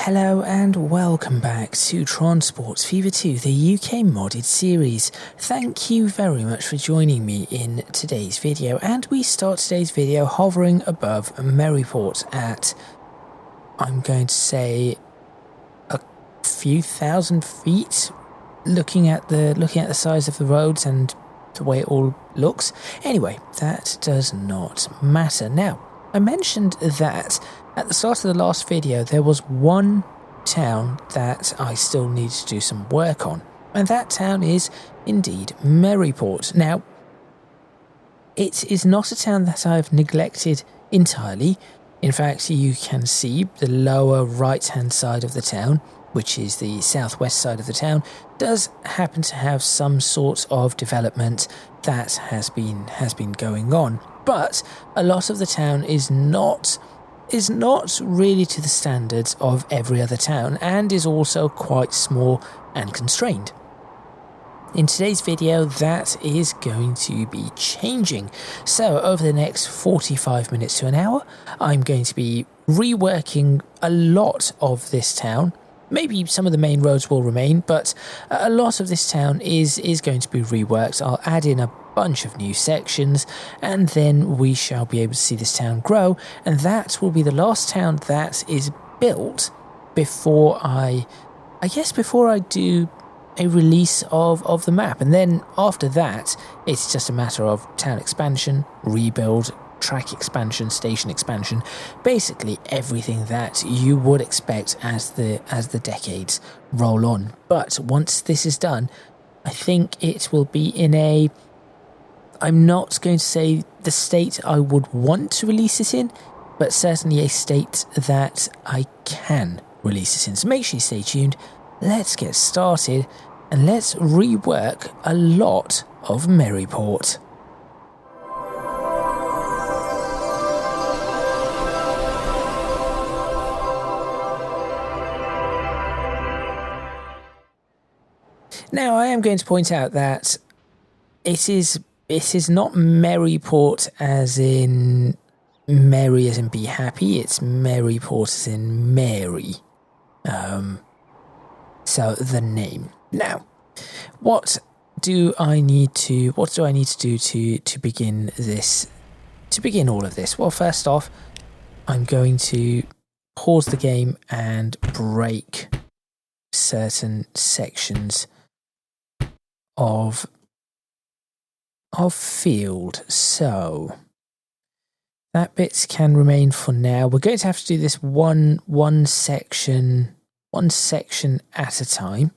Hello and welcome back to Transport Fever 2, the UK modded series. Thank you very much for joining me in today's video, and we start today's video hovering above Maryport at, I'm going to say, a few thousand feet, looking at the size of the roads and the way it all looks. Anyway, that does not matter. Now, I mentioned that at the start of the last video there was one town that I still need to do some work on, and that town is indeed Maryport. Now, it is not a town that I've neglected entirely. In fact, you can see the lower right hand side of the town, which is the southwest side of the town, does happen to have some sort of development that has been going on. But a lot of the town is not really to the standards of every other town, and is also quite small and constrained. In today's video, that is going to be changing. So over the next 45 minutes to an hour, I'm going to be reworking a lot of this town. Maybe some of the main roads will remain, but a lot of this town is going to be reworked. I'll add in a bunch of new sections, and then we shall be able to see this town grow, and that will be the last town that is built before I do a release of the map. And then after that, it's just a matter of town expansion, rebuild, track expansion, station expansion, basically everything that you would expect as the decades roll on. But once this is done, I think it will be in a, I'm not going to say the state I would want to release it in, but certainly a state that I can release it in. So make sure you stay tuned. Let's get started and let's rework a lot of Maryport. Now, I am going to point out that it is not Maryport as in Mary as in be happy, it's Maryport as in Mary. So the name. Now, what do I need to do to begin this, to begin all of this? Well, first off, I'm going to pause the game and break certain sections of field. So that bit can remain for now. We're going to have to do this one section at a time,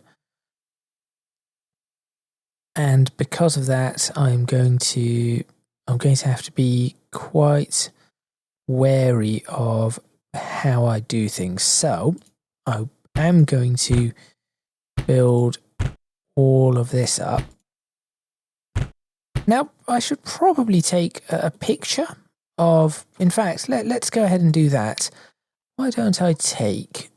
and because of that, I'm going to have to be quite wary of how I do things. So I am going to build all of this up. Now, I should probably take a picture of, in fact, let's go ahead and do that. Why don't I take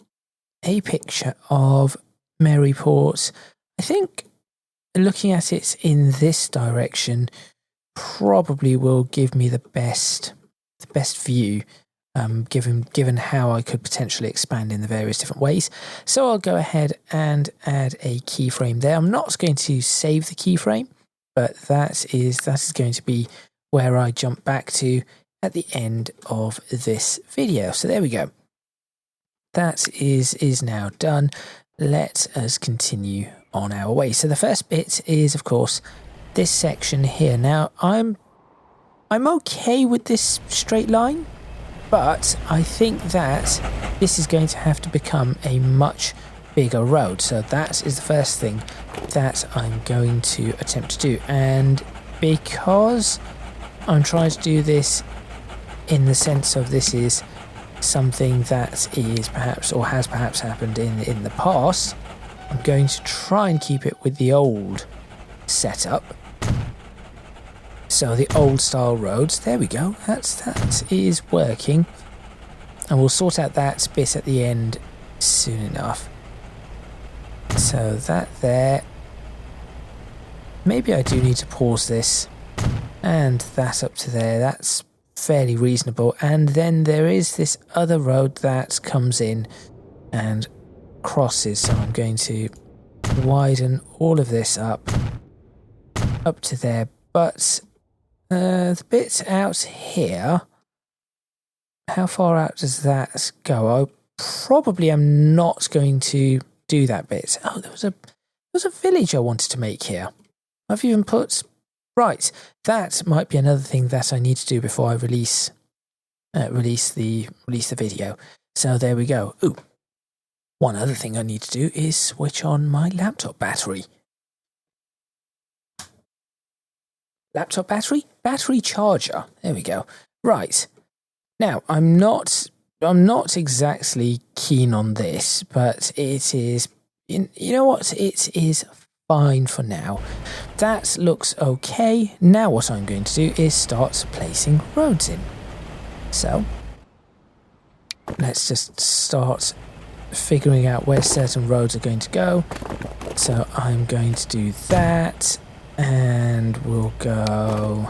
a picture of Maryport? I think looking at it in this direction probably will give me the best view, given how I could potentially expand in the various different ways. So I'll go ahead and add a keyframe there. I'm not going to save the keyframe, but that is going to be where I jump back to at the end of this video. So there we go. That is now done. Let us continue on our way. So the first bit is, of course, this section here. Now, I'm okay with this straight line, but I think that this is going to have to become a much bigger road. So that is the first thing that I'm going to attempt to do. And because I'm trying to do this in the sense of this is something that is perhaps or has perhaps happened in the past, I'm going to try and keep it with the old setup. So the old style roads, there we go, that is working, and we'll sort out that bit at the end soon enough. So that there, maybe I do need to pause this, and that up to there, that's fairly reasonable. And then there is this other road that comes in and crosses. So I'm going to widen all of this up to there. But the bit out here, how far out does that go? I probably am not going to do that bit. Oh, there was a village I wanted to make here. I've even put... Right, that might be another thing that I need to do before I release the video. So there we go. Ooh, one other thing I need to do is switch on my laptop battery. Laptop battery? Battery charger. There we go. Right. Now, I'm not exactly keen on this, but it is... You know what? It is fine for now. That looks okay. Now what I'm going to do is start placing roads in. So, let's just start figuring out where certain roads are going to go. So I'm going to do that, and we'll go...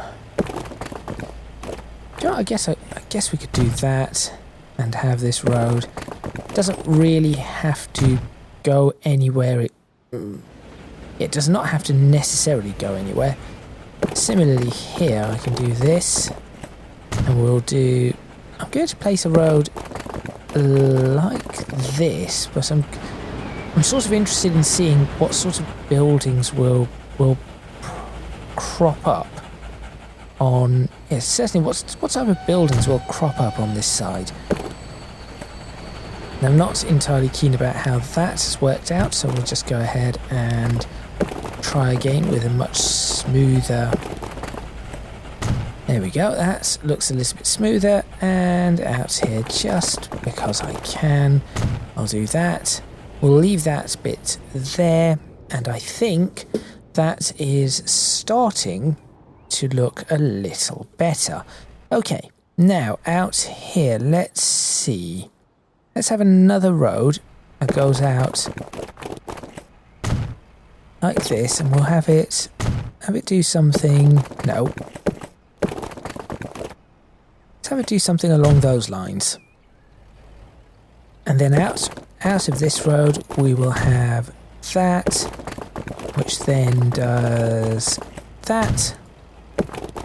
You know, I guess we could do that and have this road. Doesn't really have to go anywhere. It does not have to necessarily go anywhere. Similarly here, I can do this, and we'll do... I'm going to place a road like this, but I'm sort of interested in seeing what sort of buildings will crop up on... Yes, certainly what type of buildings will crop up on this side. And I'm not entirely keen about how that has worked out, so we'll just go ahead and try again with a much smoother... There we go, that looks a little bit smoother, and out here, just because I can, I'll do that. We'll leave that bit there, and I think that is starting to look a little better. Okay, now out here, let's see. Let's have another road that goes out like this, and we'll have it do something... No. Let's have it do something along those lines. And then out of this road, we will have that, which then does that.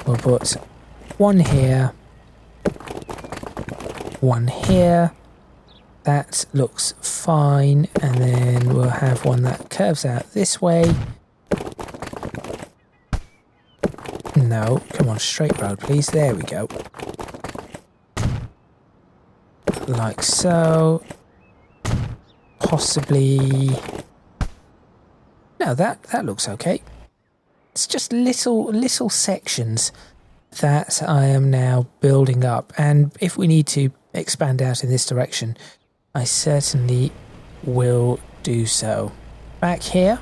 We'll put one here, one here. That looks fine, and then we'll have one that curves out this way. No, come on, straight road, please. There we go. Like so. Possibly... No, that looks okay. It's just little sections that I am now building up, and if we need to expand out in this direction, I certainly will do so. Back here,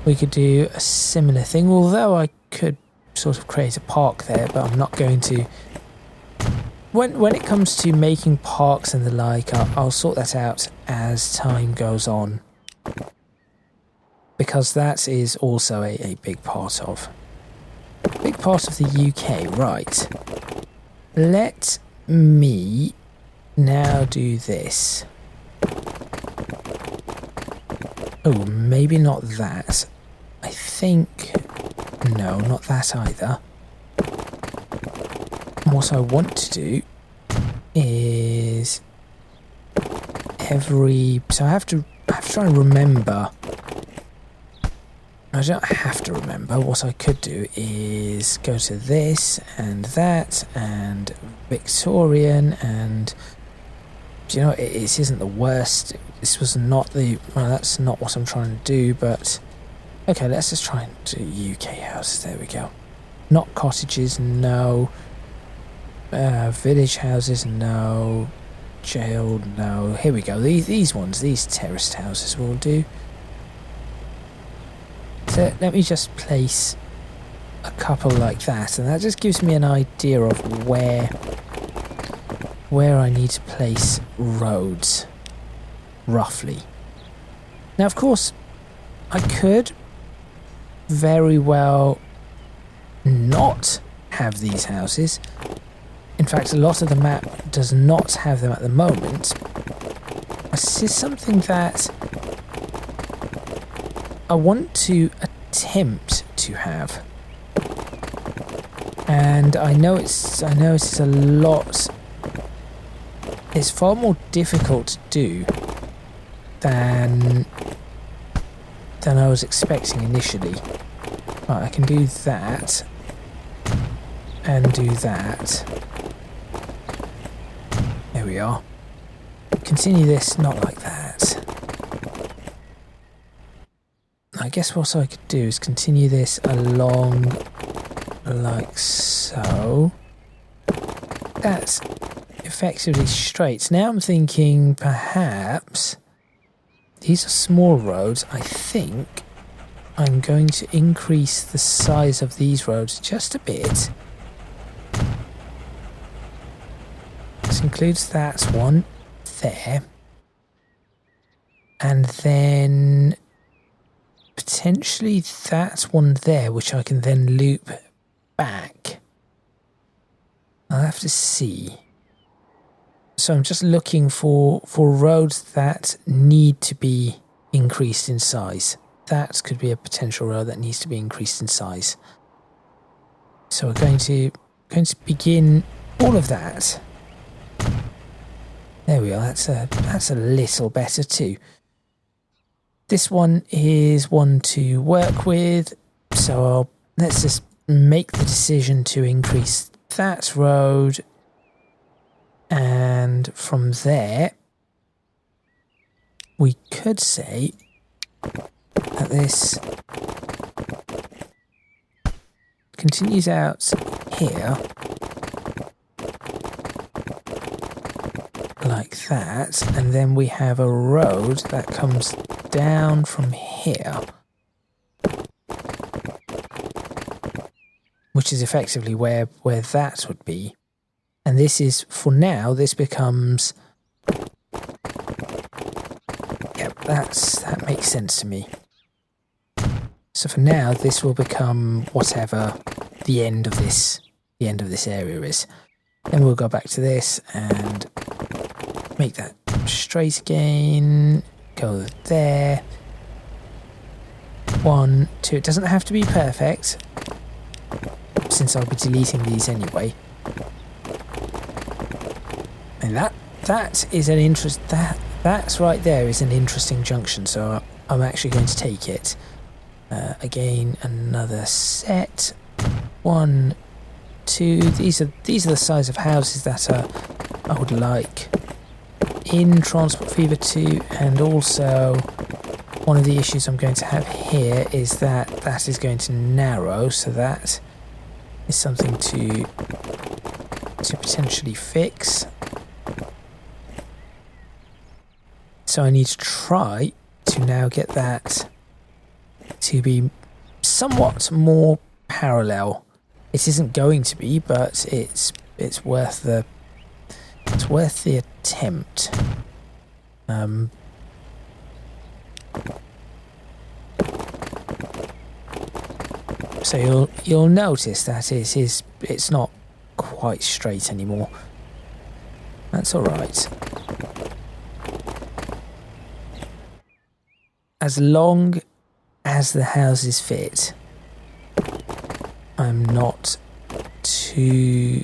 we could do a similar thing, although I could sort of create a park there, but I'm not going to. When it comes to making parks and the like, I'll sort that out as time goes on, because that is also a big part of the UK. Right. Let me now do this. Oh, maybe not that. I think... No, not that either. What I want to do is... So I have to try and remember... I don't have to remember. What I could do is go to this and that and Victorian, and you know, it isn't the worst. This was not the... Well, that's not what I'm trying to do, but... Okay, let's just try and do UK houses. There we go. Not cottages, no. Village houses, no. Jail, no. Here we go. These ones, these terraced houses will do. So let me just place a couple like that, and that just gives me an idea of where I need to place roads, roughly. Now, of course, I could very well not have these houses. In fact, a lot of the map does not have them at the moment. This is something that I want to attempt to have. And I know it's a lot. It's far more difficult to do than I was expecting initially. Right, I can do that and do that. There we are. Continue this, not like that. I guess what I could do is continue this along like so. That's effectively straight. Now I'm thinking perhaps these are small roads. I think I'm going to increase the size of these roads just a bit. This includes that one there. And then potentially that one there, which I can then loop back. I'll have to see. So I'm just looking for roads that need to be increased in size. That could be a potential road that needs to be increased in size. So we're going to begin all of that. There we are. That's a little better too. This one is one to work with. So let's just make the decision to increase that road. And from there, we could say that this continues out here like that, and then we have a road that comes down from here, which is effectively where that would be. And this is, for now, this becomes... Yep, that makes sense to me. So for now, this will become whatever the end of this area is. Then we'll go back to this and make that straight again. Go there. 1, 2. It doesn't have to be perfect, since I'll be deleting these anyway. And that is an interest. That's right there is an interesting junction. So I'm actually going to take it. Again, another set. 1, 2. These are the size of houses that I would like in Transport Fever 2, and also one of the issues I'm going to have here is that is going to narrow. So that is something to potentially fix. So I need to try to now get that to be somewhat more parallel. It isn't going to be, but it's worth the attempt. So you'll notice that it's not quite straight anymore. That's all right. As long as the houses fit, I'm not too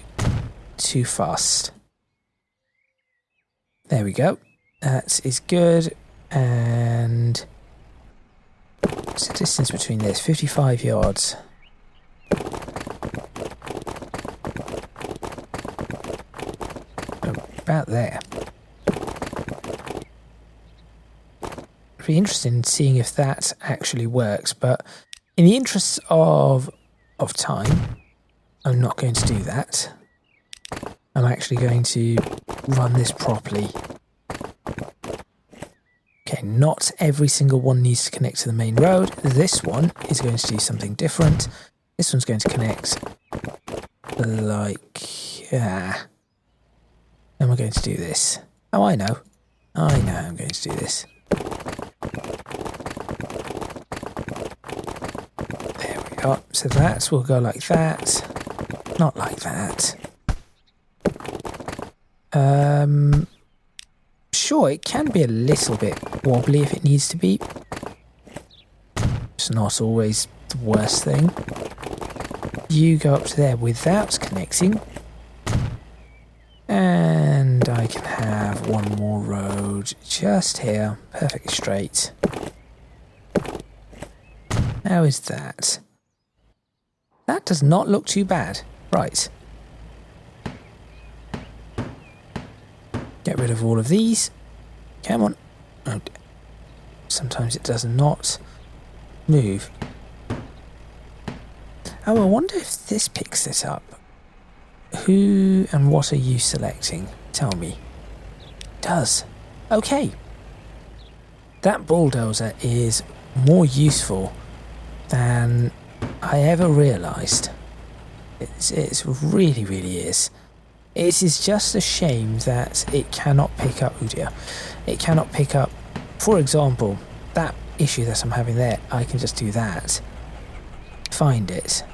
fussed. There we go. That is good. And what's the distance between this? 55 yards. About there. Pretty interesting in seeing if that actually works, but in the interests of time, I'm not going to do that. I'm actually going to run this properly. Okay, not every single one needs to connect to the main road. This one is going to do something different. This one's going to connect like... And we're going to do this. Oh, I know I'm going to do this. There we go. So that will go like that. Not like that. sure, it can be a little bit wobbly if it needs to be. It's not always the worst thing. You go up to there without connecting. And I can have one more road just here, perfectly straight. How is that? That does not look too bad. Right. Get rid of all of these. Come on. Oh, sometimes it does not move. Oh, I wonder if this picks it up. Who and what are you selecting? Tell me. It does. Okay. That bulldozer is more useful than I ever realised. It's really, really is. It is just a shame that it cannot pick up, oh dear, it cannot pick up, for example, that issue that I'm having there. I can just do that. Find it.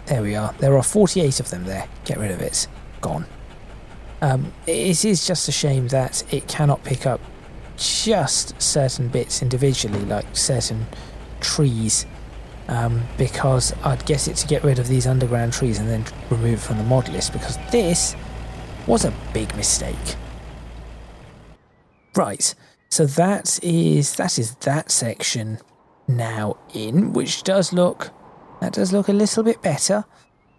There we are. There are 48 of them there. Get rid of it. Gone. It is just a shame that it cannot pick up just certain bits individually, like certain trees, because I'd get it to get rid of these underground trees and then remove it from the mod list, because this was a big mistake. Right, so that is that section now in, which does look... That does look a little bit better.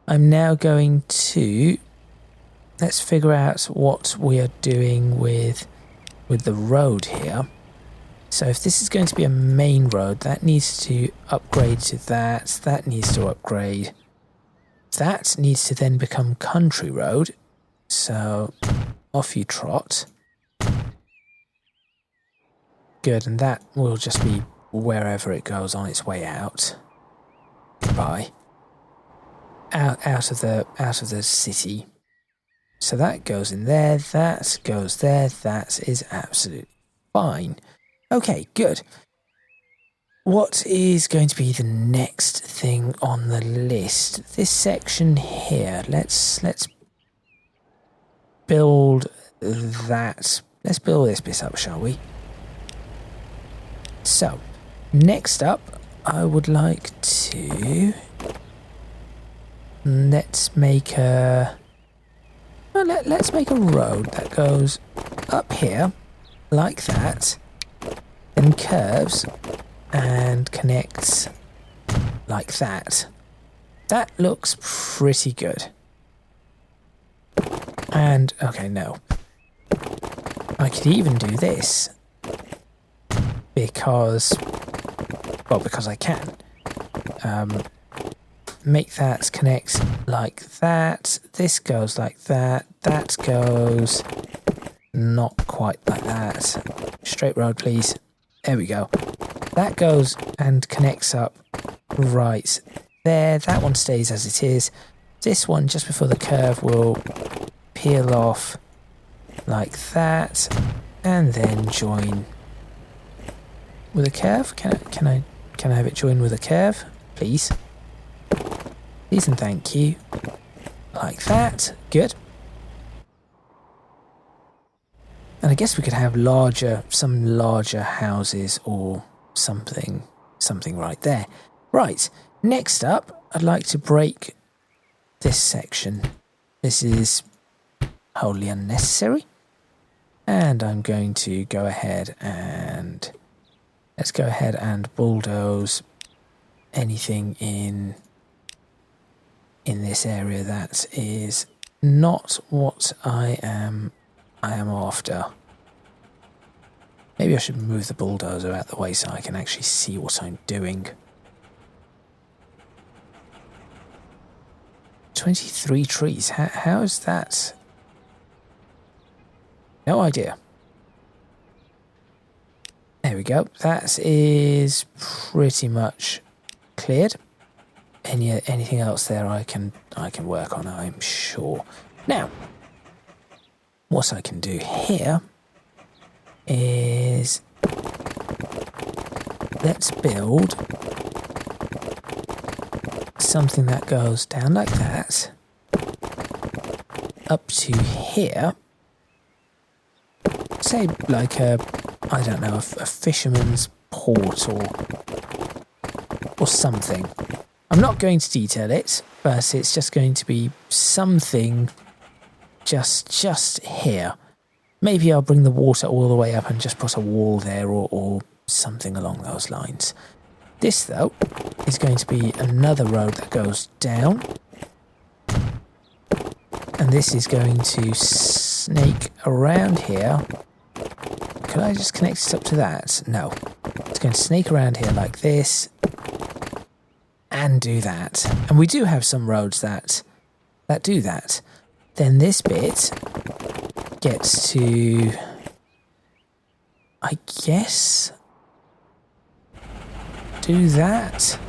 I'm now going to... Let's figure out what we are doing with the road here. So if this is going to be a main road, that needs to upgrade to that. That needs to upgrade. That needs to then become country road. So off you trot. Good, and that will just be wherever it goes on its way out. Goodbye. Out of the city. So that goes in there, that goes there, that is absolutely fine. Okay, good. What is going to be the next thing on the list? This section here. Let's build that. Let's build this bit up, shall we? So, next up, I would like to... Let's make a... Well, let's make a road that goes up here, like that, then curves and connects like that. That looks pretty good. And, okay, no. I could even do this. Because I can. Make that connect like that. This goes like that. That goes not quite like that. Straight road, please. There we go. That goes and connects up right there. That one stays as it is. This one, just before the curve, will peel off like that and then join with a curve. Can I have it join with a curve, please? Please and thank you. Like that. Good. And I guess we could have some larger houses or something right there. Right. Next up, I'd like to break this section. This is wholly unnecessary. And I'm going to go ahead and... Let's go ahead and bulldoze anything in this area that is not what I am after. Maybe I should move the bulldozer out the way so I can actually see what I'm doing. 23 trees. How is that? No idea. There we go. That is pretty much cleared. Anything else there I can work on, I'm sure. Now, what I can do here is let's build something that goes down like that up to here, say like a, I don't know, a fisherman's port or something. I'm not going to detail it, but it's just going to be something just here. Maybe I'll bring the water all the way up and just put a wall there or something along those lines. This, though, is going to be another road that goes down. And this is going to snake around here. Could I just connect it up to that? No. It's going to snake around here like this. And do that. And we do have some roads that do that. Then this bit gets to, I guess, do that.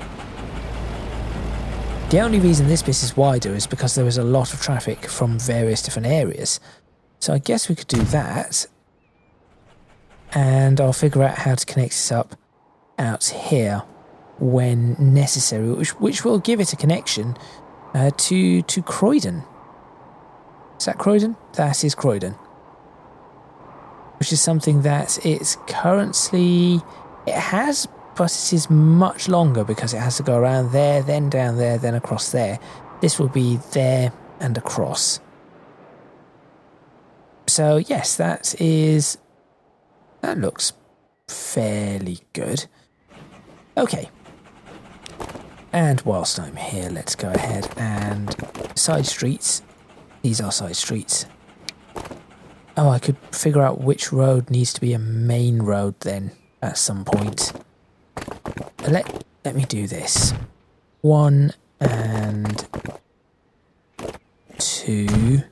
The only reason this bit is wider is because there is a lot of traffic from various different areas. So I guess we could do that. And I'll figure out how to connect this up out here when necessary, which will give it a connection to Croydon. Is that Croydon? That is Croydon. Which is something that it has, but it is much longer because it has to go around there, then down there, then across there. This will be there and across. So yes, that looks fairly good. Okay. And whilst I'm here, let's go ahead and side streets. These are side streets. Oh, I could figure out which road needs to be a main road then at some point. Let me do this. 1 and 2.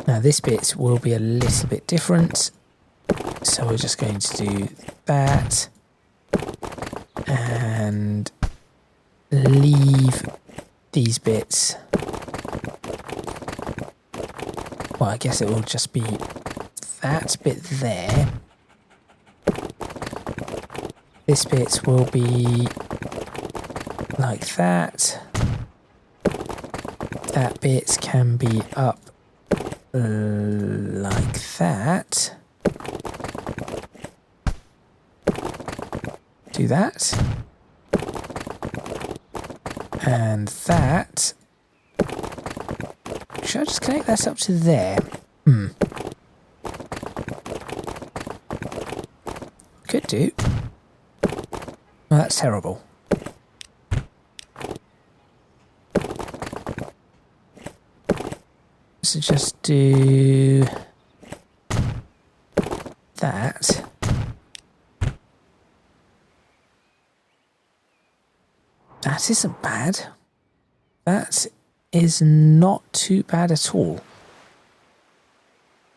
Now this bit will be a little bit different. So we're just going to do that. And leave these bits. Well, I guess it will just be that bit there. This bit will be like that. That bit can be up like that. Do that. And that. Should I just connect that up to there? Could do. Well, that's terrible. So just do that. That isn't bad. That is not too bad at all.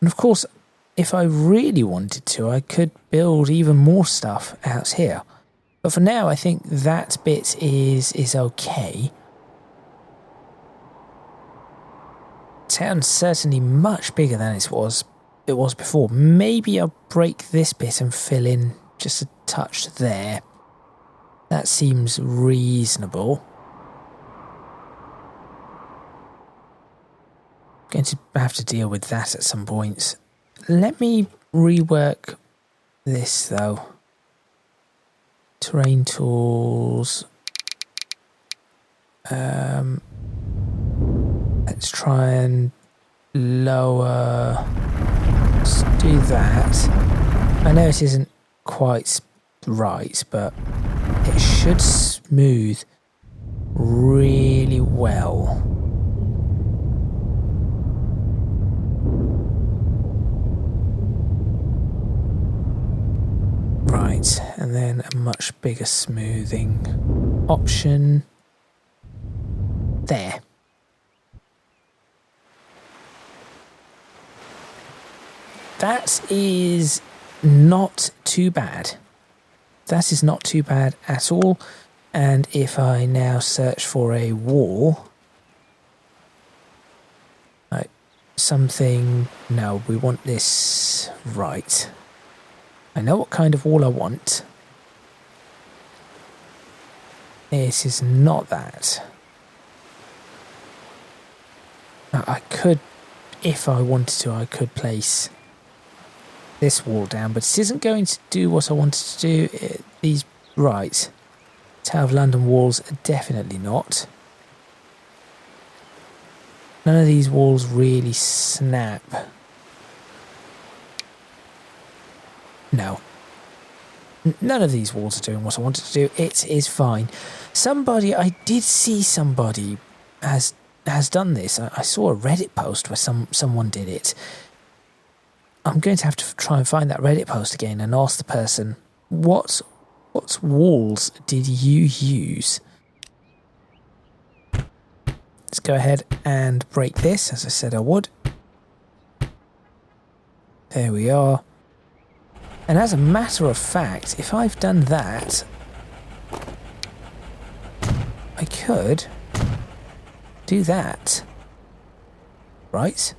And of course, if I really wanted to, I could build even more stuff out here. But for now, I think that bit is okay. Town's certainly much bigger than it was before. Maybe I'll break this bit and fill in just a touch there. That seems reasonable. Going to have to deal with that at some point. Let me rework this though. Terrain tools. Let's try and lower. Let's do that. I know it isn't quite right, but it should smooth really well. Right, and then a much bigger smoothing option. There. That is not too bad. That is not too bad at all. And if I now search for a wall, like something, no, we want this right. I know what kind of wall I want. This is not that. Now, I could if I wanted to, I could place this wall down, but it isn't going to do what I wanted to do. These, right, Tower of London walls, definitely not. None of these walls really snap. No. None of these walls are doing what I wanted to do. It is fine. Somebody, I did see somebody has done this. I saw a Reddit post where someone did it. I'm going to have to try and find that Reddit post again and ask the person, what walls did you use? Let's go ahead and break this, as I said I would. There we are. And as a matter of fact, if I've done that, I could do that. Right?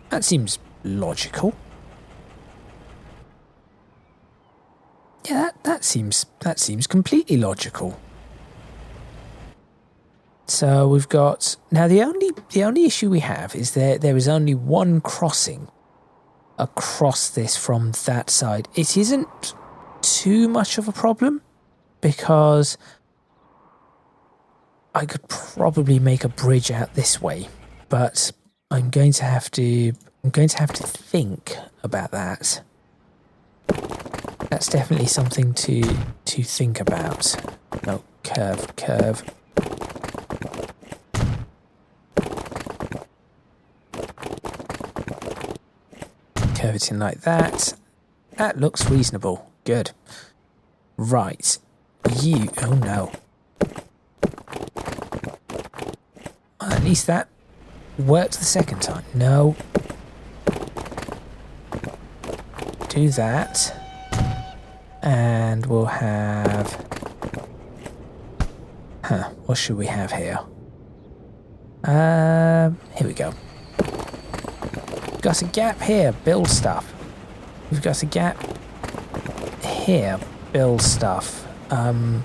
That seems logical. Yeah, that seems completely logical. So we've got now the only issue we have is there is only one crossing across this from that side. It isn't too much of a problem because I could probably make a bridge out this way, but I'm going to have to think about that. That's definitely something to think about. No, curve. Curve it in like that. That looks reasonable. Good. Right. Oh no. Well, at least that worked the second time. No. Do that. And we'll have... what should we have here? Here we go. We've got a gap here, build stuff. We've got a gap here, build stuff. Turn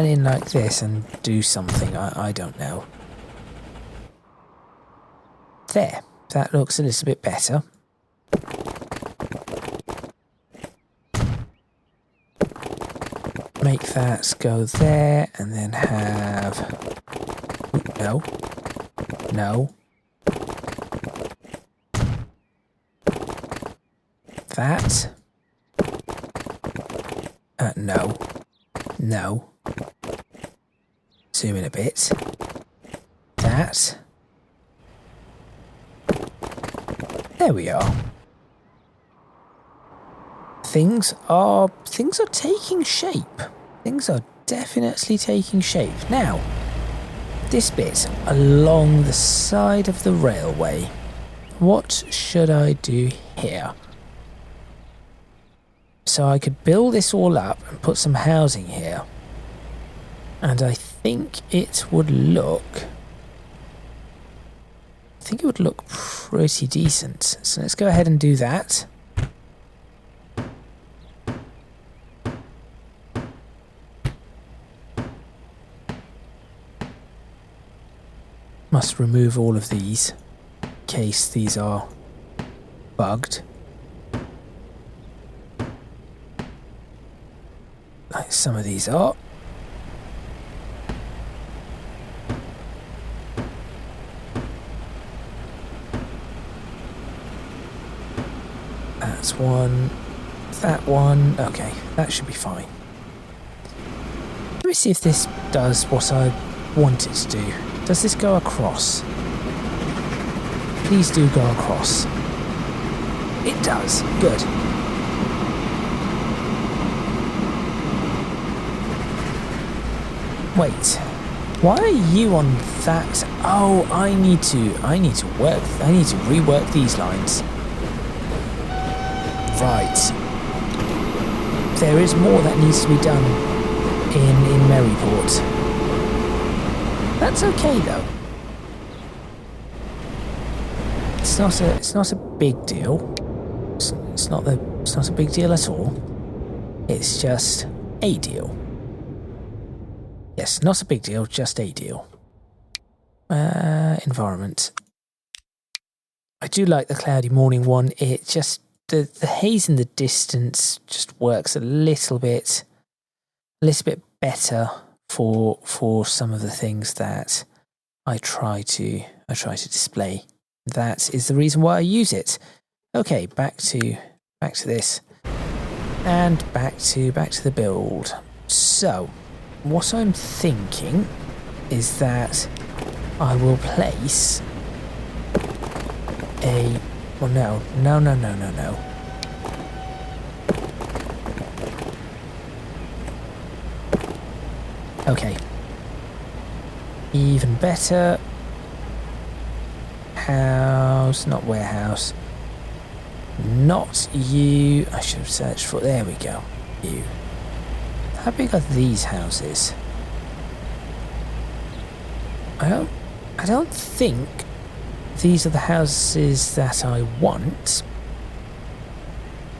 in like this and do something, I don't know. There, that looks a little bit better. Make that go there and then have... No. No. That. No. No. Zoom in a bit. That. There we are. Things are taking shape. Things are definitely taking shape. Now, this bit along the side of the railway. What should I do here? So I could build this all up and put some housing here. And I think it would look... pretty decent. So let's go ahead and do that. Must remove all of these in case these are bugged. Like some of these are. That's one. That one. Okay, that should be fine. Let me see if this does what I want it to do. Does this go across? Please do go across. It does. Good. Wait. Why are you on that? Oh, I need to rework these lines. Right. There is more that needs to be done in Maryport. That's okay though. It's not a big deal. It's not a big deal at all. It's just a deal. Yes, not a big deal, just a deal. Environment. I do like the cloudy morning one. It just, the haze in the distance just works a little bit better for some of the things that I try to display. That is the reason why I use it. Okay, back to this, and back to the build. So, what I'm thinking is that I will place a... well, no. Okay. Even better. House, not warehouse. Not you. I should have searched for... there we go. You. How big are these houses? I don't think these are the houses that I want.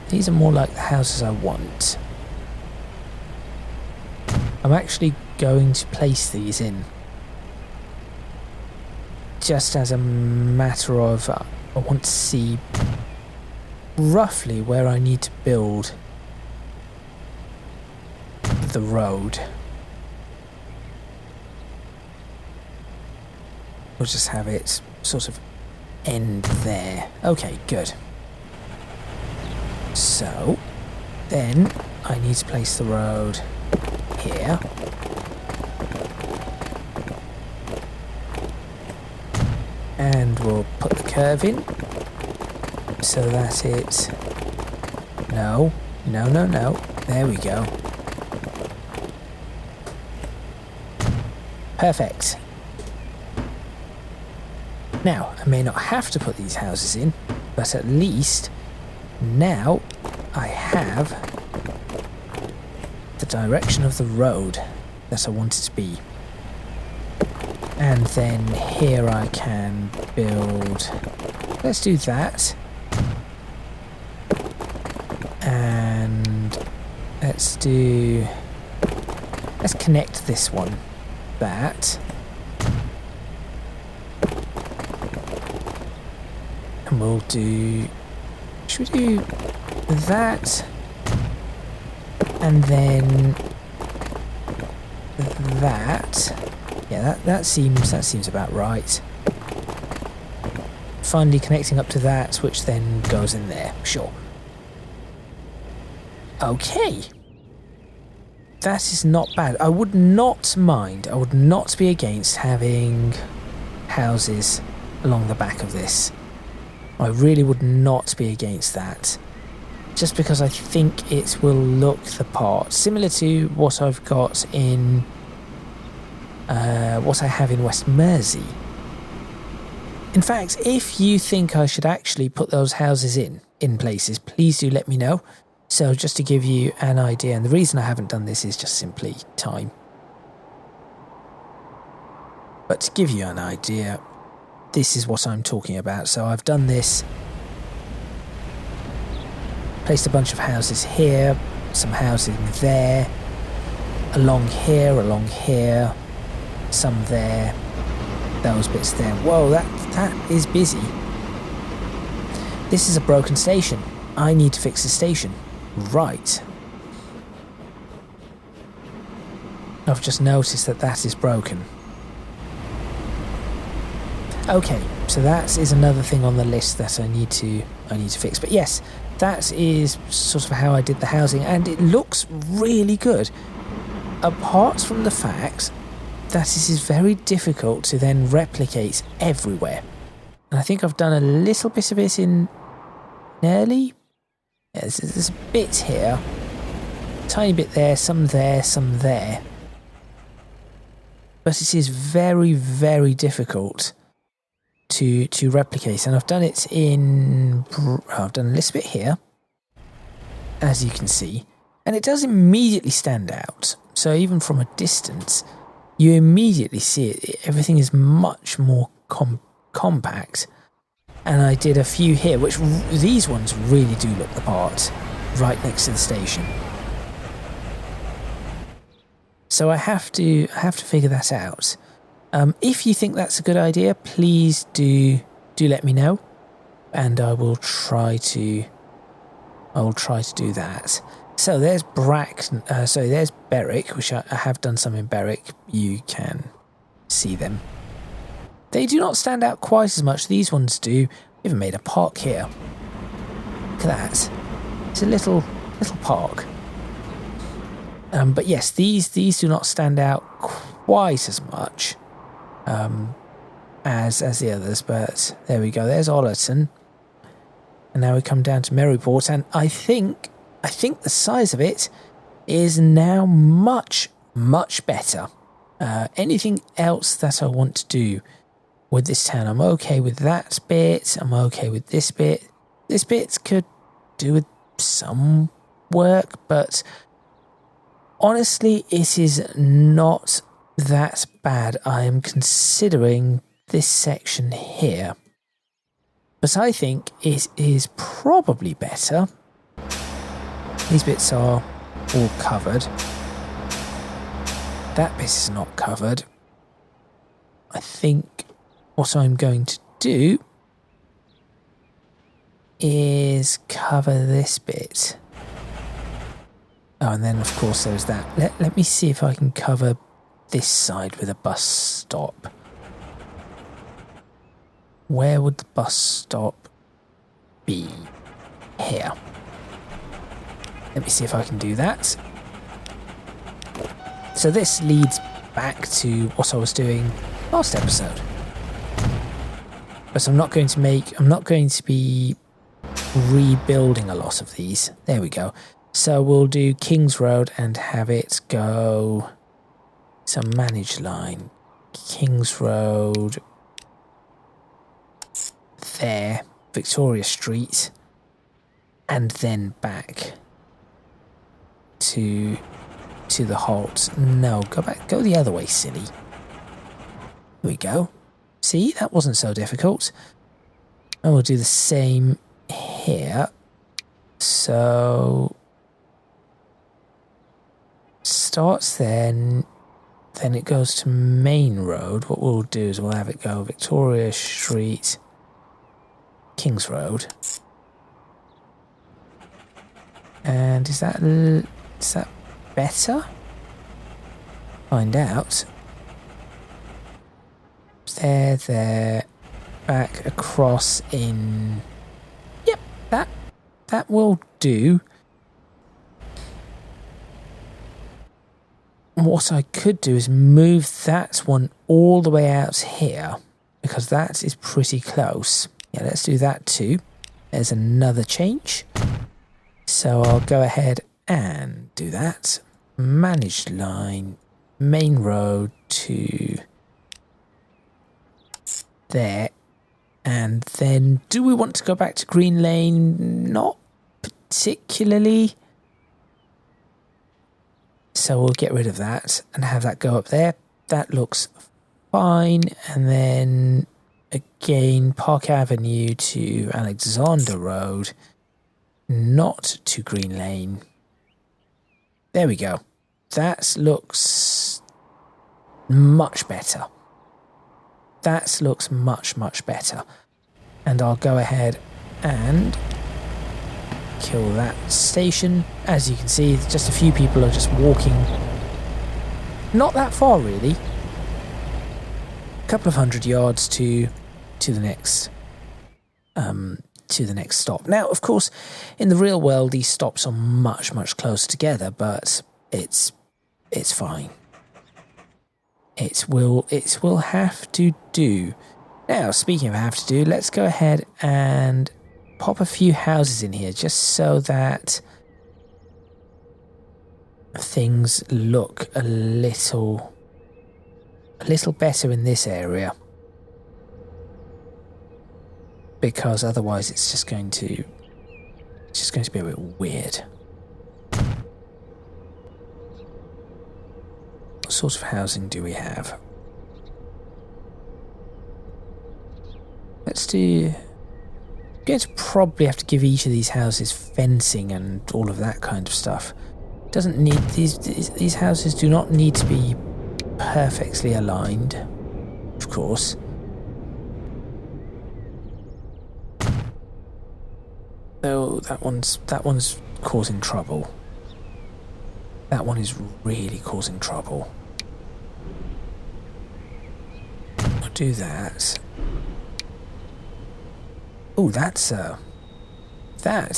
These are more like the houses I want. I'm actually going to place these in. Just as a matter of, I want to see roughly where I need to build the road. We'll just have it sort of end there. Okay, good. So, then I need to place the road here. And we'll put the curve in so that it... no. There we go. Perfect. Now, I may not have to put these houses in, but at least now I have the direction of the road that I want it to be. And then here I can build... let's do that. And let's connect this one. That. And we'll do... should we do that? And then that. Yeah, that seems about right. Finally connecting up to that, which then goes in there. Sure. Okay. That is not bad. I would not mind. I would not be against having houses along the back of this. I really would not be against that. Just because I think it will look the part. Similar to what I've got in... what I have in West Mersey. In fact, if you think I should actually put those houses in places, please do let me know. So just to give you an idea, and the reason I haven't done this is just simply time. But to give you an idea, this is what I'm talking about. So I've done this, placed a bunch of houses here, some housing there, along here, some there, those bits there. Whoa, that is busy. This is a broken station. I need to fix the station. Right. I've just noticed that is broken. Okay, so that is another thing on the list that I need to fix. But yes, that is sort of how I did the housing, and it looks really good. Apart from the fact that it is very difficult to then replicate everywhere. And I think I've done a little bit of it in Nearly. Yeah, there's a bit here, tiny bit there, some there. But it is very, very difficult to replicate. And I've done it in... I've done a little bit here, as you can see. And it does immediately stand out. So even from a distance, you immediately see it. Everything is much more compact. And I did a few here, which these ones really do look the part, right next to the station. So I have to figure that out. If you think that's a good idea, please do let me know, and I will try to do that. So there's there's Berwick, which I have done some in Berwick. You can see them. They do not stand out quite as much. These ones do. We even made a park here. Look at that. It's a little park. But yes, these do not stand out quite as much as the others. But there we go. There's Ollerton, and now we come down to Maryport, and I think the size of it is now much better. Anything else that I want to do with this town, I'm okay with that bit. I'm okay with this bit. This bit could do with some work, but honestly, it is not that bad. I am considering this section here, but I think it is probably better. These bits are all covered. That bit is not covered. I think what I'm going to do is cover this bit. Oh, and then of course there's that. Let me see if I can cover this side with a bus stop. Where would the bus stop be? Here. Let me see if I can do that. So this leads back to what I was doing last episode. But I'm not going to be rebuilding a lot of these. There we go. So we'll do King's Road and have it go some managed line. King's Road there, Victoria Street, and then back to the halt. No, go the other way, silly. Here we go. See, that wasn't so difficult. And we'll do the same here. So starts then it goes to Main Road. What we'll do is we'll have it go Victoria Street, King's Road. And is that better? Find out. There, back across in. Yep, that will do. What I could do is move that one all the way out here, because that is pretty close. Yeah, let's do that too. There's another change. So I'll go ahead and do that. Managed line, Main Road to there. And then do we want to go back to Green Lane? Not particularly. So we'll get rid of that and have that go up there. That looks fine. And then again, Park Avenue to Alexander Road, not to Green Lane. There we go. That looks much better. That looks much better. And I'll go ahead and kill that station. As you can see, just a few people are just walking. Not that far, really. A couple of 100 yards to the next stop. Now, of course, in the real world, these stops are much closer together, but it's fine. It will have to do. Now, speaking of have to do, let's go ahead and pop a few houses in here just so that things look a little better in this area, because otherwise it's just going to be a bit weird. What sort of housing do we have? Let's do. I'm going to probably have to give each of these houses fencing and all of that kind of stuff. Doesn't need these houses do not need to be perfectly aligned, of course. Though that one's causing trouble. That one is really causing trouble. I'll do that. Oh, that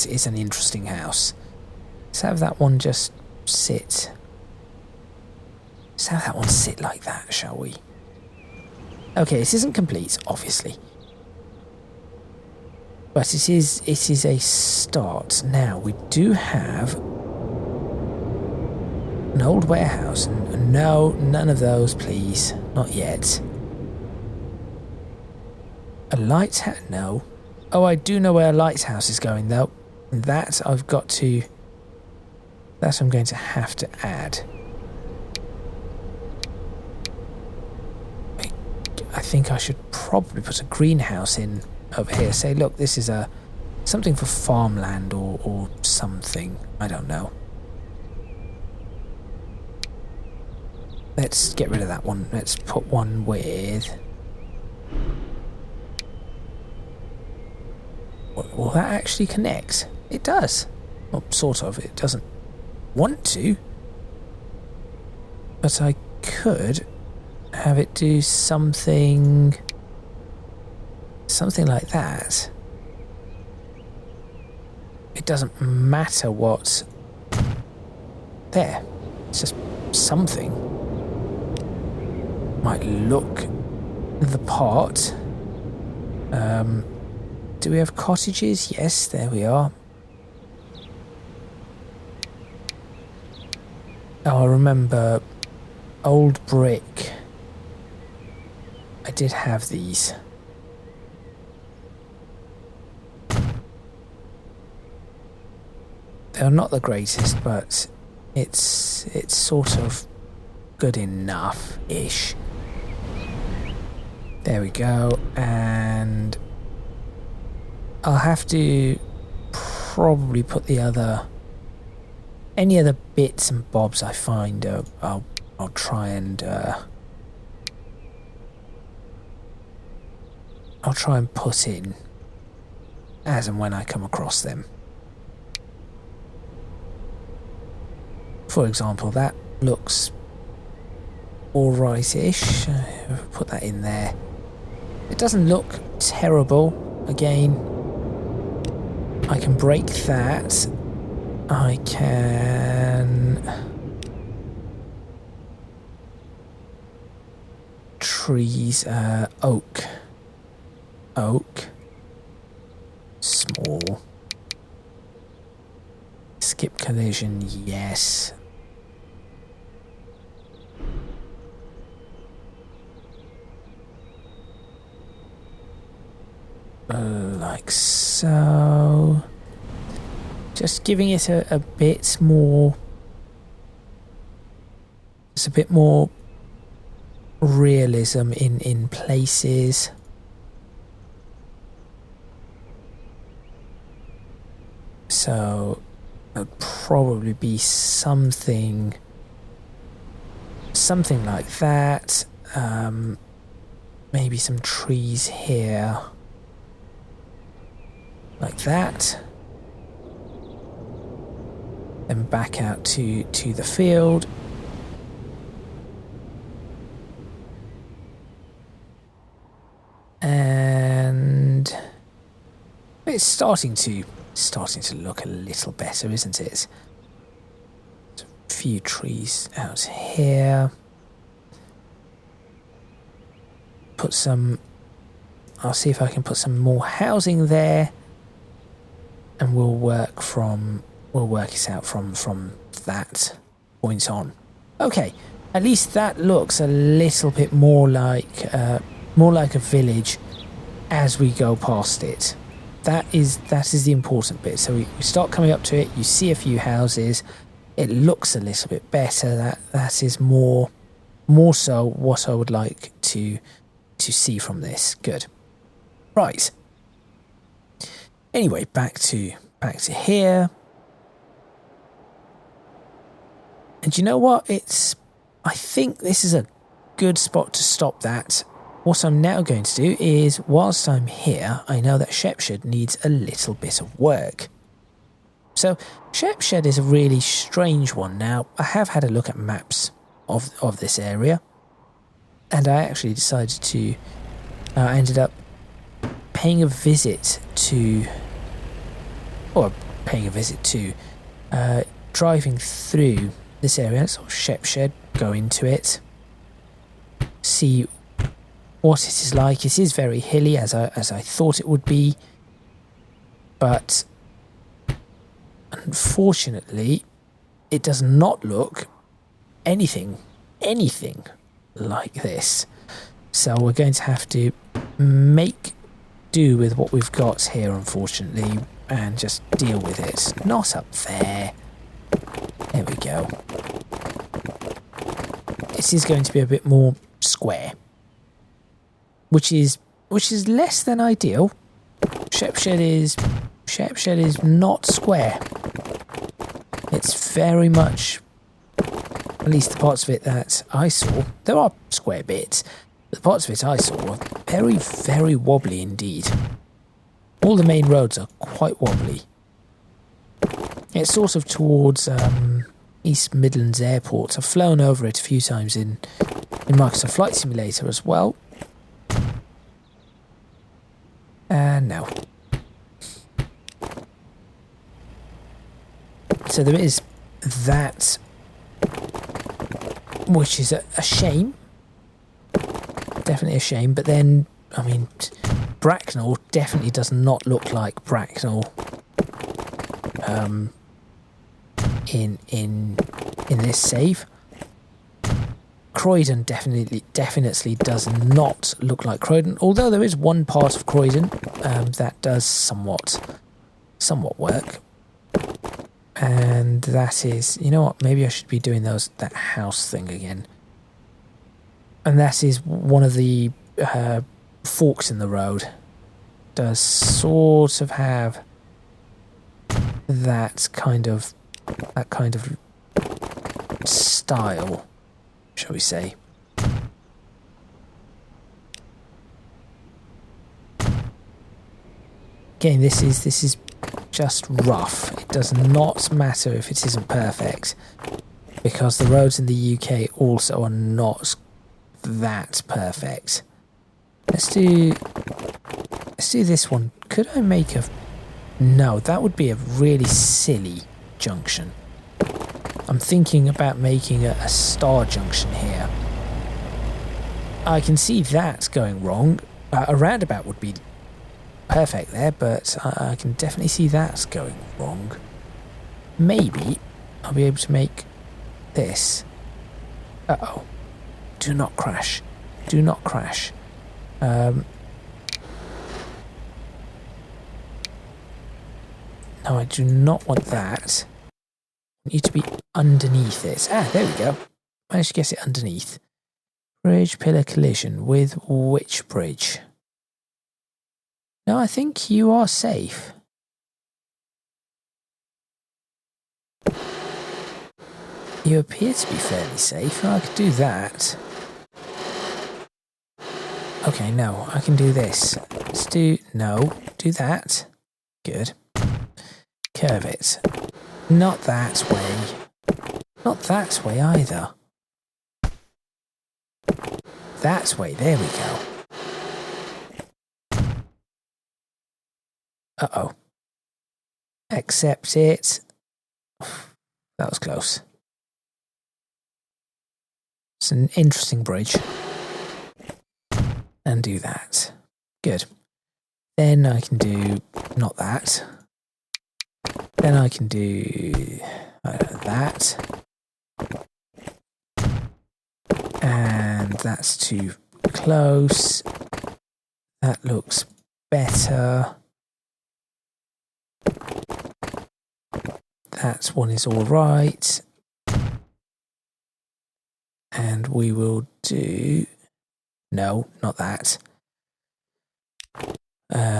is an interesting house. Let's have that one just sit. Let's have that one sit like that, shall we? Okay, this isn't complete, obviously. But it is a start. Now, we do have an old warehouse. And no, none of those, please. Not yet. A lighthouse? No. Oh, I do know where a lighthouse is going, though. That I've got to... That I'm going to have to add. I think I should probably put a greenhouse in over here. Say, look, this is something for farmland or something. I don't know. Let's get rid of that one. Let's put one with... Will that actually connect? It does. Well, sort of. It doesn't want to. But I could have it do something like that. It doesn't matter what. There. It's just something. Might look the part. Do we have cottages? Yes, there we are. Oh, I remember old brick. I did have these. They're not the greatest, but it's sort of good enough-ish. There we go, and I'll have to probably put any other bits and bobs I find. I'll try and put in as and when I come across them. For example, that looks alright-ish. Put that in there. It doesn't look terrible. Again, I can break that. I can... Trees, oak. Oak. Small. Skip collision, yes. Like so. Just giving it a bit more... It's a bit more realism in places. So it'll probably be something like that. Maybe some trees here. Like that. Then back out to the field. And it's starting to look a little better, isn't it? There's a few trees out here. Put some... I'll see if I can put some more housing there. And we'll work it out from that point on. Okay, at least that looks a little bit more like a village as we go past it. That is the important bit. So we start coming up to it. You see a few houses. It looks a little bit better. That is more so what I would like to see from this. Good. Right. Anyway, back to here. And you know what? I think this is a good spot to stop that. What I'm now going to do is, whilst I'm here, I know that Shepshed needs a little bit of work. So Shepshed is a really strange one. Now, I have had a look at maps of this area, and I actually decided to, I ended up paying a visit to, driving through this area, so Shepshed, go into it, see what it is like. It is very hilly, as I thought it would be, but unfortunately it does not look anything like this. So we're going to have to make do with what we've got here, unfortunately, and just deal with it. Not up there. There we go. This is going to be a bit more square, which is less than ideal. Shepshed is not square. It's very much, at least the parts of it that I saw, there are square bits, but the parts of it I saw were very, very wobbly indeed. All the main roads are quite wobbly. It's sort of towards East Midlands Airport. I've flown over it a few times in Microsoft Flight Simulator as well. And no. So there is that, which is a shame. Definitely a shame. But then, I mean, Bracknell definitely does not look like Bracknell in this save. Croydon definitely does not look like Croydon, although there is one part of Croydon that does somewhat work. And that is, you know what, maybe I should be doing that house thing again. And that is one of the forks in the road. Does sort of have that kind of style, shall we say. Again, this is just rough. It does not matter if it isn't perfect, because the roads in the UK also are not that perfect. Let's do this one. Could I make a... No, that would be a really silly junction. I'm thinking about making a star junction here. I can see that going wrong. A roundabout would be perfect there, but I can definitely see that going wrong. Maybe I'll be able to make this. Uh-oh. Do not crash. Do not crash. No, I do not want that. I want you to be underneath it. Ah, there we go. Managed to get it underneath. Bridge pillar collision with which bridge? No, I think you are safe. You appear to be fairly safe. I could do that. Okay, no, I can do this. Let's do... No, do that. Good. Curve it. Not that way. Not that way either. That way. There we go. Uh-oh. Accept it. That was close. It's an interesting bridge. And do that. Good. Then I can do not that. Then I can do that. And that's too close. That looks better. That one is all right. And we will do... No, not that.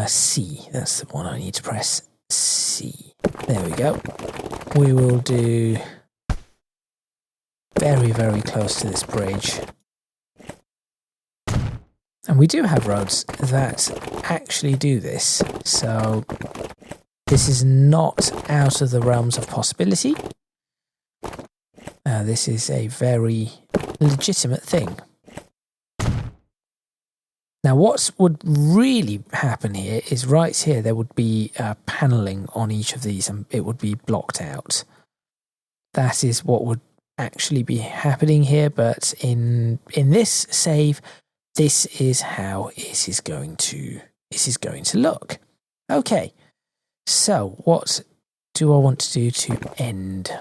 C. That's the one I need to press. C. There we go. We will do very, very close to this bridge. And we do have roads that actually do this, so this is not out of the realms of possibility. This is a very legitimate thing. Now, what would really happen here is right here there would be panelling on each of these and it would be blocked out. That is what would actually be happening here, but in this save, this is how it is going to look. Okay, so what do I want to do to end?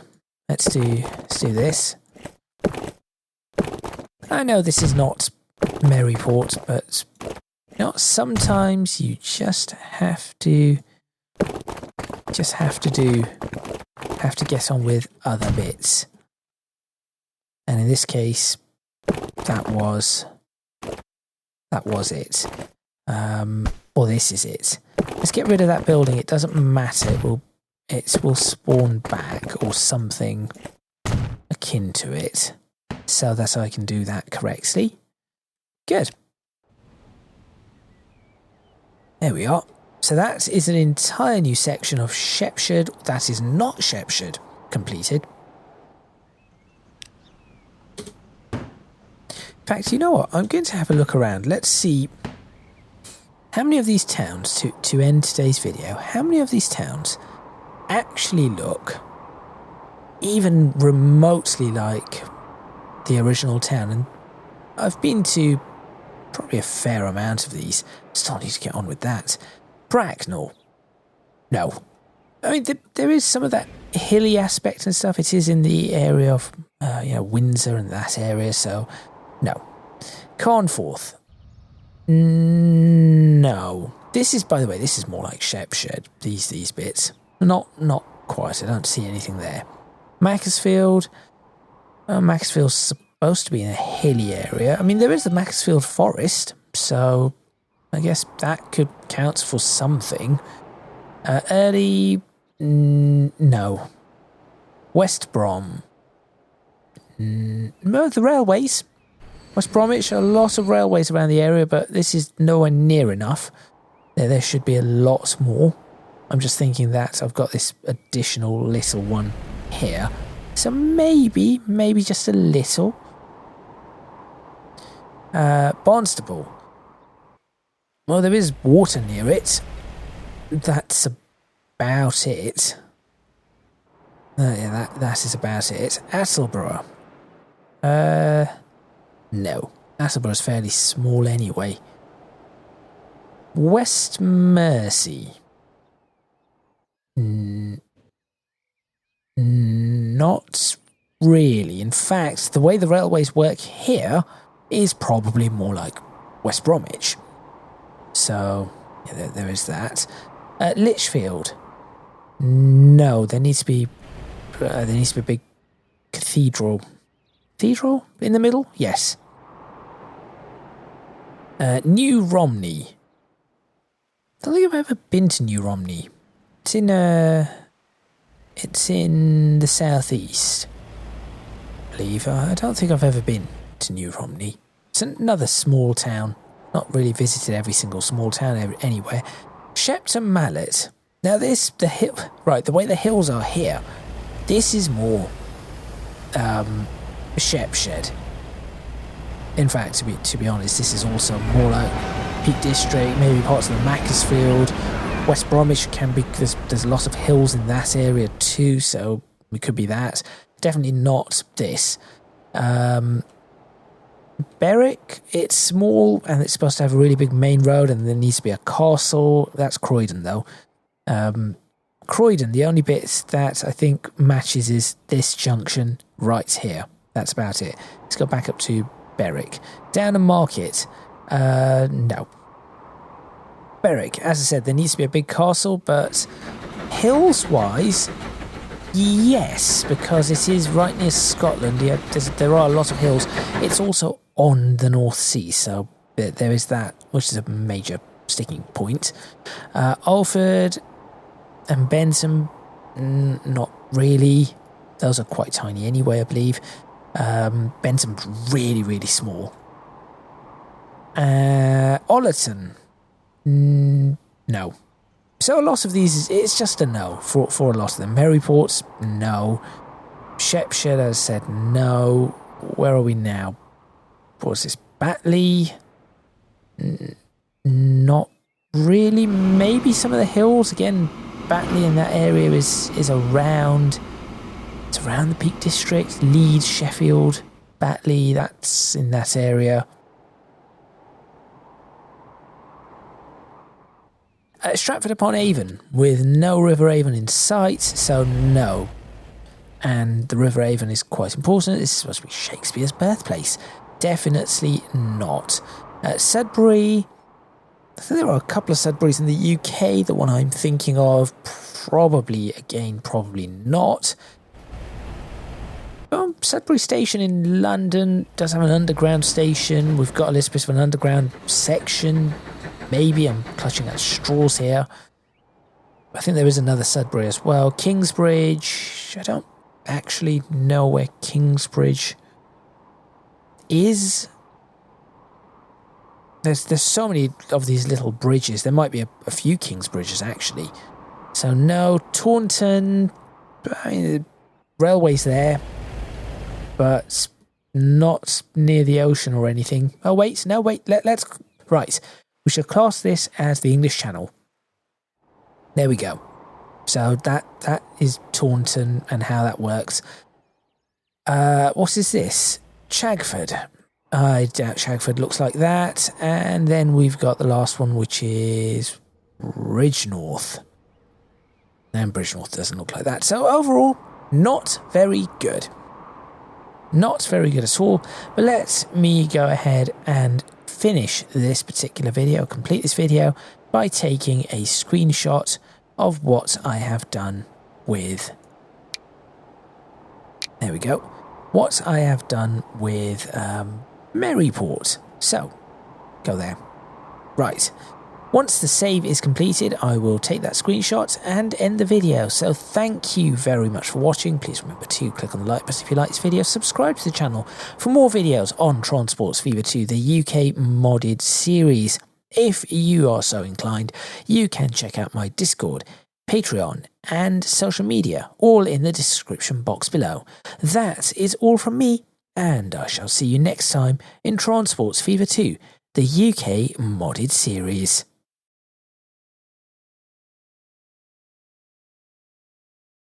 Let's do this. I know this is not Maryport, but you know, sometimes you just have to get on with other bits. And in this case, that was it. Or this is it. Let's get rid of that building. It doesn't matter. It will spawn back or something akin to it, so that I can do that correctly. Good. There we are. So that is an entire new section of Shepshire that is not Shepshire completed. In fact, you know what? I'm going to have a look around. Let's see how many of these towns, to end today's video, how many of these towns actually look even remotely like the original town. And I've been to probably a fair amount of these. Still need to get on with that. Bracknell. No. I mean, there is some of that hilly aspect and stuff. It is in the area of, Windsor and that area, so no. Carnforth. No. This is, by the way, this is more like Shepshire, these bits. Not quite. I don't see anything there. Macclesfield. Macclesfield's supposed to be in a hilly area. I mean, there is the Macclesfield Forest, so I guess that could count for something. Early... no. West Brom. No, the railways. West Bromwich, a lot of railways around the area, but this is nowhere near enough. There should be a lot more. I'm just thinking that I've got this additional little one here. So maybe just a little. Barnstaple. Well, there is water near it. That's about it. Yeah, that is about it. Attleborough. No. Attleborough's fairly small anyway. West Mersey. Not really. In fact, the way the railways work here is probably more like West Bromwich. So, yeah, there is that. Lichfield. No, there needs to be a big cathedral. Cathedral in the middle? Yes. New Romney. I don't think I've ever been to New Romney. It's in the southeast, I believe. I don't think I've ever been to New Romney. It's another small town. Not really visited every single small town anywhere. Shepton Mallet. Now the way the hills are here, this is more Shepshire. In fact, to be honest, this is also more like Peak District, maybe parts of the Macclesfield. West Bromwich can be, there's a lot of hills in that area too, so it could be that. Definitely not this. Berwick, it's small and it's supposed to have a really big main road and there needs to be a castle. That's Croydon though. Croydon, the only bit that I think matches is this junction right here. That's about it. Let's go back up to Berwick. Downham Market. No. Berwick, as I said, there needs to be a big castle, but hills-wise, yes, because it is right near Scotland. Yeah, there are a lot of hills. It's also on the North Sea, so there is that, which is a major sticking point. Alford and Bentham, not really. Those are quite tiny anyway, I believe. Bentham's really, really small. Ollerton, no. So a lot of these, it's just a no for a lot of them. Maryport's no. Shepshed, as I said, no. Where are we now? What's this? Batley? Not really. Maybe some of the hills. Again, Batley in that area is around. It's around the Peak District. Leeds, Sheffield, Batley. That's in that area. Stratford-upon-Avon with no River Avon in sight, so no. And the River Avon is quite important. This is supposed to be Shakespeare's birthplace. Definitely not. Sudbury, I think there are a couple of Sudburys in the UK. The one I'm thinking of, probably not. Sudbury Station in London does have an underground station. We've got a little bit of an underground section. Maybe I'm clutching at straws here. I think there is another Sudbury as well. Kingsbridge, I don't actually know where Kingsbridge is. There's so many of these little bridges. There might be a few Kingsbridges actually. So no. Taunton, I mean, the railway's there, but not near the ocean or anything. Oh wait, no wait, let's right. We shall class this as the English Channel. There we go. So that is Taunton and how that works. What is this? Chagford. I doubt Chagford looks like that. And then we've got the last one, which is Bridgnorth. And Bridgnorth doesn't look like that. So overall, not very good. Not very good at all. But let me go ahead and finish this particular video, complete this video, by taking a screenshot of what I have done with... There we go. What I have done with Maryport. So, go there. Right. Once the save is completed, I will take that screenshot and end the video. So thank you very much for watching. Please remember to click on the like button if you like this video. Subscribe to the channel for more videos on Transports Fever 2, the UK modded series. If you are so inclined, you can check out my Discord, Patreon and social media, all in the description box below. That is all from me, and I shall see you next time in Transports Fever 2, the UK modded series.